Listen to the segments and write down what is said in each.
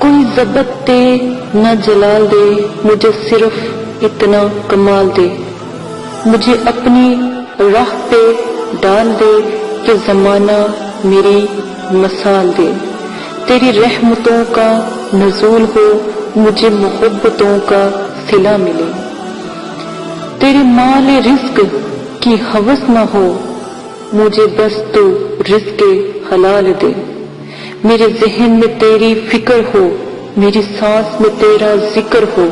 کوئی ضبط دے نہ جلال دے، مجھے صرف اتنا کمال دے، مجھے اپنی راہ پہ ڈال دے کہ زمانہ میری مثال دے، تیری رحمتوں کا نزول ہو، مجھے محبتوں کا صلہ ملے، تیرے مال رزق کی ہوس نہ ہو، مجھے بس تو رزق حلال دے، میرے ذہن میں تیری فکر ہو، میری سانس میں تیرا ذکر ہو،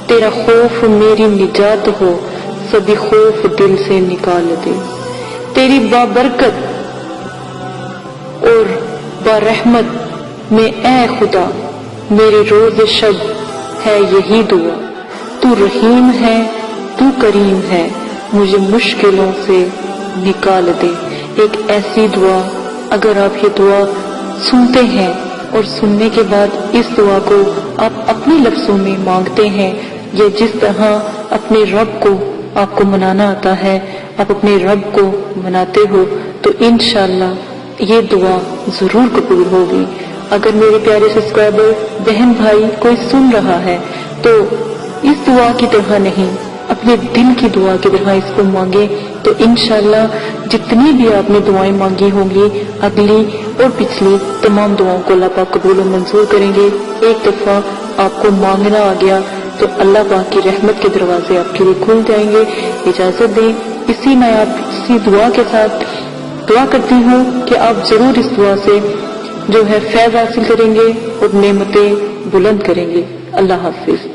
تیرا خوف میری نجات ہو، سبھی خوف دل سے نکال دے، تیری بابرکت اور برحمت میں اے خدا میرے روز شب ہے یہی دعا، تو رحیم ہے تو کریم ہے، مجھے مشکلوں سے نکال دے۔ ایک ایسی دعا، اگر آپ یہ دعا سنتے ہیں اور سننے کے بعد اس دعا کو آپ اپنے لفظوں میں مانگتے ہیں، یا جس طرح اپنے رب کو آپ کو منانا آتا ہے آپ اپنے رب کو مناتے ہو، تو انشاءاللہ یہ دعا ضرور قبول ہوگی۔ اگر میرے پیارے سبسکرائبر بہن بھائی کوئی سن رہا ہے تو اس دعا کی طرح نہیں، اپنے دل کی دعا کی طرح اس کو مانگے، تو انشاءاللہ جتنی بھی آپ نے دعائیں مانگی ہوں گی، اگلی اور پچھلی تمام دعاؤں کو اللہ پاک قبول و منظور کریں گے۔ ایک دفعہ آپ کو مانگنا آ گیا تو اللہ پاک کی رحمت کے دروازے آپ کے لیے کھل جائیں گے۔ اجازت دیں اسی اسی دعا کے ساتھ دعا کرتی ہوں کہ آپ ضرور اس دعا سے جو ہے فیض حاصل کریں گے اور نعمتیں بلند کریں گے۔ اللہ حافظ۔